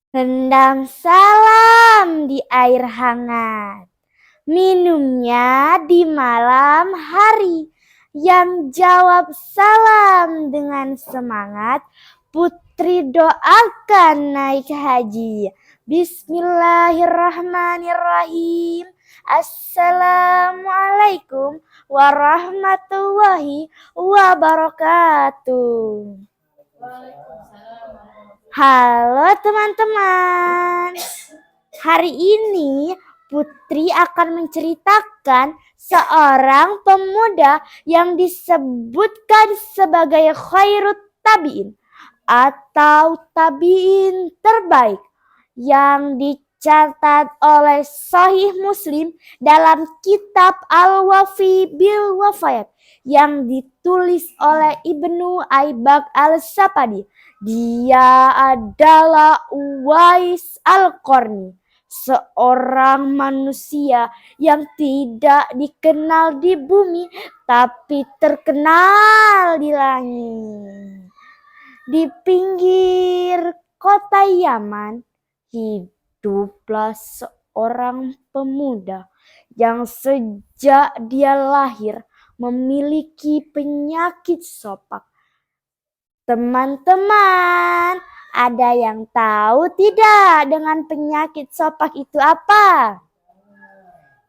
Rendam salam di air hangat. Minumnya di malam hari. Yang jawab salam dengan semangat. Putri doakan naik haji. Bismillahirrahmanirrahim. Assalamualaikum warahmatullahi wabarakatuh. Halo teman-teman. Hari ini Putri akan menceritakan seorang pemuda yang disebutkan sebagai khairut tabi'in atau tabi'in terbaik yang dicatat oleh Sahih Muslim dalam kitab Al-Wafi bil Wafayat yang ditulis oleh Ibnu Aibak Al-Sapadi. Dia adalah Uwais Al-Qarni, seorang manusia yang tidak dikenal di bumi tapi terkenal di langit. Di pinggir kota Yaman hiduplah seorang pemuda yang sejak dia lahir memiliki penyakit sopak. Teman-teman, ada yang tahu tidak dengan penyakit sopak itu apa?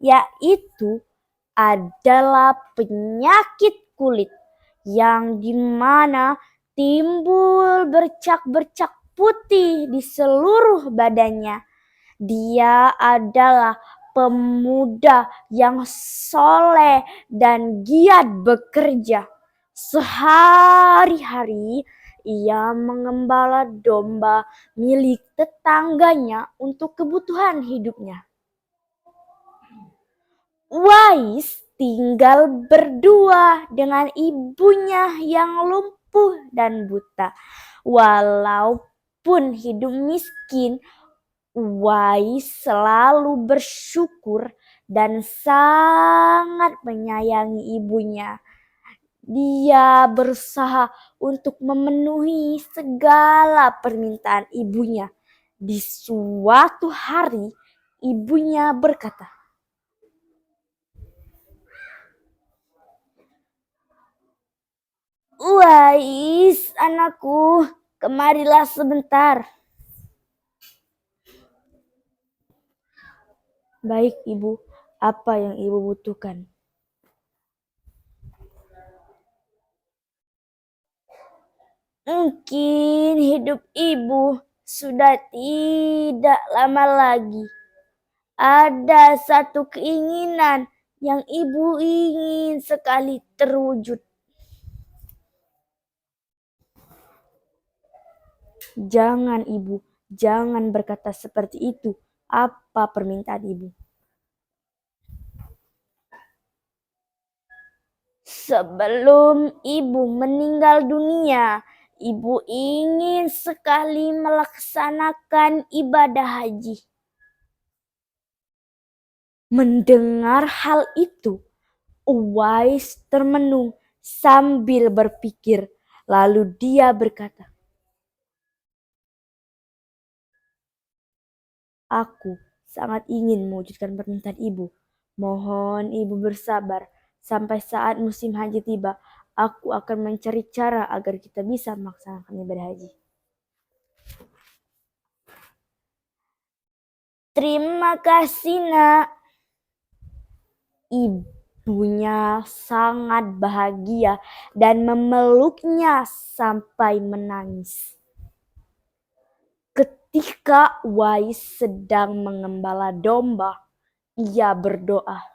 Yaitu adalah penyakit kulit yang dimana timbul bercak-bercak putih di seluruh badannya. Dia adalah pemuda yang soleh dan giat bekerja. Sehari-hari ia mengembala domba milik tetangganya untuk kebutuhan hidupnya. Uwais tinggal berdua dengan ibunya yang lumpuh dan buta. Walaupun hidup miskin, Uwais selalu bersyukur dan sangat menyayangi ibunya. Dia berusaha untuk memenuhi segala permintaan ibunya. Di suatu hari, ibunya berkata, "Uwais, anakku, kemarilah sebentar." "Baik, Ibu. Apa yang Ibu butuhkan?" "Mungkin hidup Ibu sudah tidak lama lagi. Ada satu keinginan yang Ibu ingin sekali terwujud." "Jangan, Ibu. Jangan berkata seperti itu. Apa permintaan Ibu?" "Sebelum Ibu meninggal dunia, Ibu ingin sekali melaksanakan ibadah haji." Mendengar hal itu, Uwais termenung sambil berpikir. Lalu dia berkata, "Aku sangat ingin mewujudkan permintaan Ibu. Mohon Ibu bersabar. Sampai saat musim haji tiba, aku akan mencari cara agar kita bisa melaksanakan ibadah haji." "Terima kasih, Nak." Ibunya sangat bahagia dan memeluknya sampai menangis. Ketika Uwais sedang mengembala domba, ia berdoa,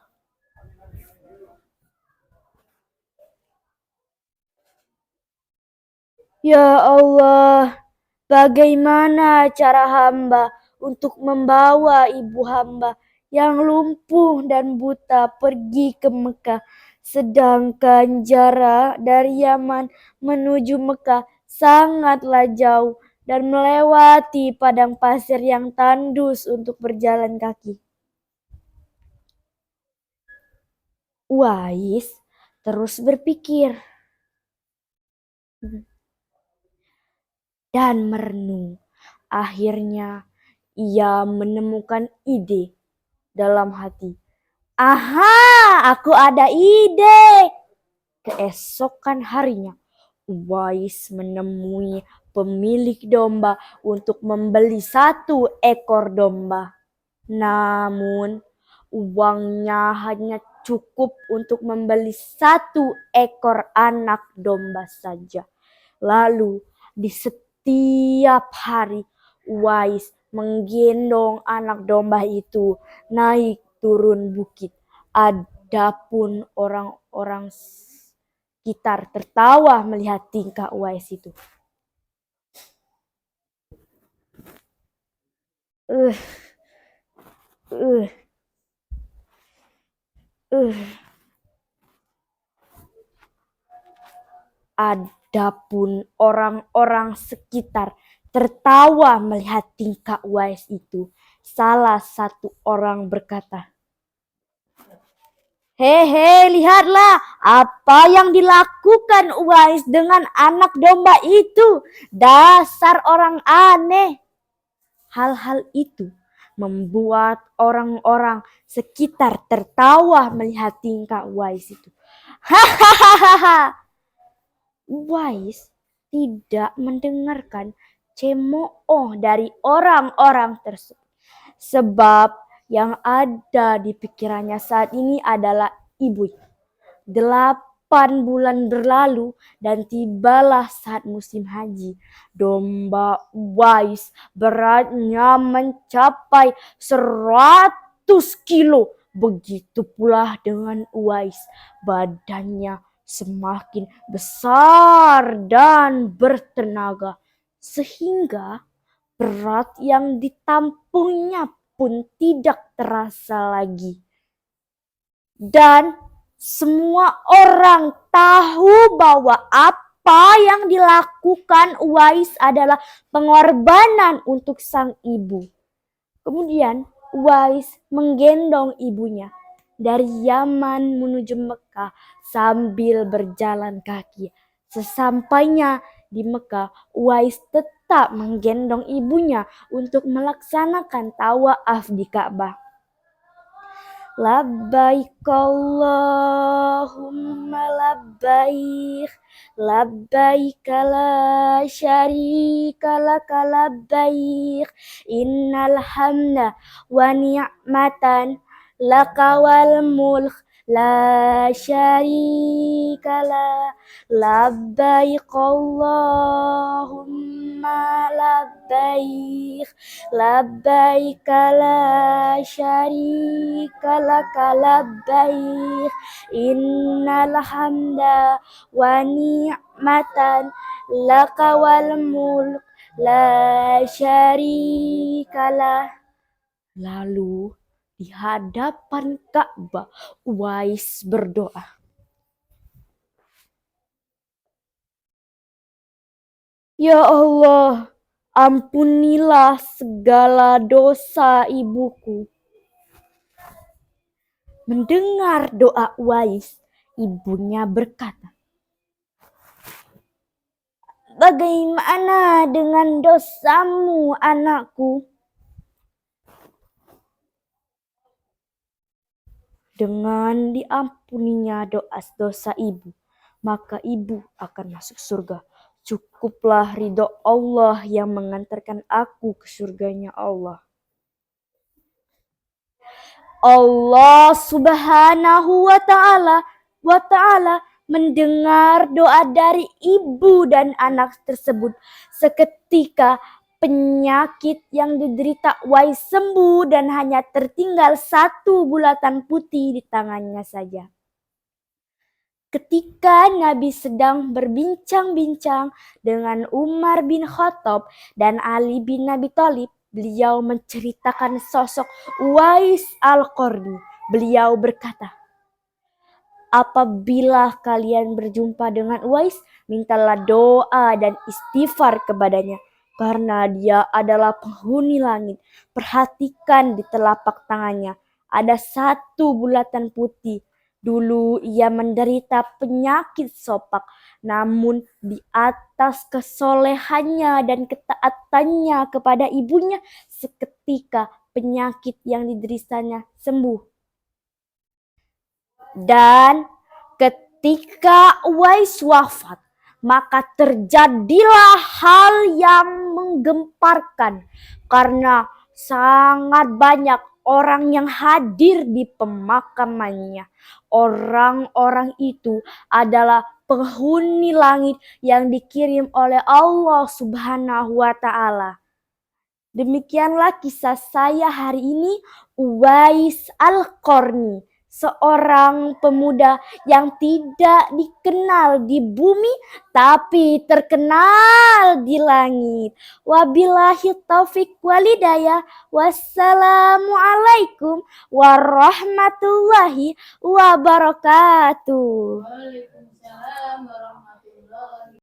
"Ya Allah, bagaimana cara hamba untuk membawa ibu hamba yang lumpuh dan buta pergi ke Mekah, sedangkan jarak dari Yaman menuju Mekah sangatlah jauh dan melewati padang pasir yang tandus untuk berjalan kaki." Uwais terus berpikir dan merenung. Akhirnya ia menemukan ide dalam hati. Aha, aku ada ide. Keesokan harinya, Uwais menemui pemilik domba untuk membeli 1 ekor domba. Namun, uangnya hanya cukup untuk membeli 1 ekor anak domba saja. Lalu, di setiap hari, Uwais menggendong anak domba itu naik turun bukit. Adapun orang-orang sekitar tertawa melihat tingkah Uwais itu. Uh, uh, uh. Adapun orang-orang sekitar tertawa melihat tingkah Uwais itu. Salah satu orang berkata, "Hehe, lihatlah apa yang dilakukan Uwais dengan anak domba itu. Dasar orang aneh." Hal-hal itu membuat orang-orang sekitar tertawa melihat tingkah Uwais itu. Hahaha. Uwais tidak mendengarkan cemooh dari orang-orang tersebut. Sebab yang ada di pikirannya saat ini adalah ibunya. 8 bulan berlalu dan tibalah saat musim haji. Domba Uwais beratnya mencapai 100 kilo. Begitu pula dengan Uwais, badannya semakin besar dan bertenaga, sehingga berat yang ditampungnya pun tidak terasa lagi. Dan semua orang tahu bahwa apa yang dilakukan Uwais adalah pengorbanan untuk sang ibu. Kemudian Uwais menggendong ibunya dari Yaman menuju Mekah sambil berjalan kaki. Sesampainya di Mekah, Uwais tetap menggendong ibunya untuk melaksanakan tawaf di Ka'bah. Labbaik Allahumma labbaik, labbaik la syarika laka labbaik, innal hamda wa ni'matan laka wal mulk la syarika la. Labbaik Allahumma labbaik, labbaik la syarika laka labbaik, innal hamda wa ni'matan laka wal mulk la syarika lah. Lalu di hadapan Ka'bah Uwais berdoa, "Ya Allah, ampunilah segala dosa ibuku." Mendengar doa Uwais, ibunya berkata, "Bagaimana dengan dosamu, anakku?" Dengan diampuninya dosa ibu, maka ibu akan masuk surga. Cukuplah ridho Allah yang mengantarkan aku ke surganya Allah. Allah Subhanahu wa ta'ala mendengar doa dari ibu dan anak tersebut. Seketika penyakit yang diderita Uwais sembuh dan hanya tertinggal 1 bulatan putih di tangannya saja. Ketika Nabi sedang berbincang-bincang dengan Umar bin Khattab dan Ali bin Abi Thalib, beliau menceritakan sosok Uwais Al-Qarni. Beliau berkata, "Apabila kalian berjumpa dengan Uwais, mintalah doa dan istighfar kepadanya, karena dia adalah penghuni langit. Perhatikan di telapak tangannya, ada 1 bulatan putih. Dulu ia menderita penyakit sopak, namun di atas kesolehannya dan ketaatannya kepada ibunya, seketika penyakit yang dideritanya sembuh. Dan ketika Uwais wafat, maka terjadilah hal yang menggemparkan karena sangat banyak orang yang hadir di pemakamannya. Orang-orang itu adalah penghuni langit yang dikirim oleh Allah Subhanahu wa Ta'ala. Demikianlah kisah saya hari ini, Uwais Al-Qarni, seorang pemuda yang tidak dikenal di bumi tapi terkenal di langit. Wabillahi taufik walhidayah. Wassalamualaikum warahmatullahi wabarakatuh.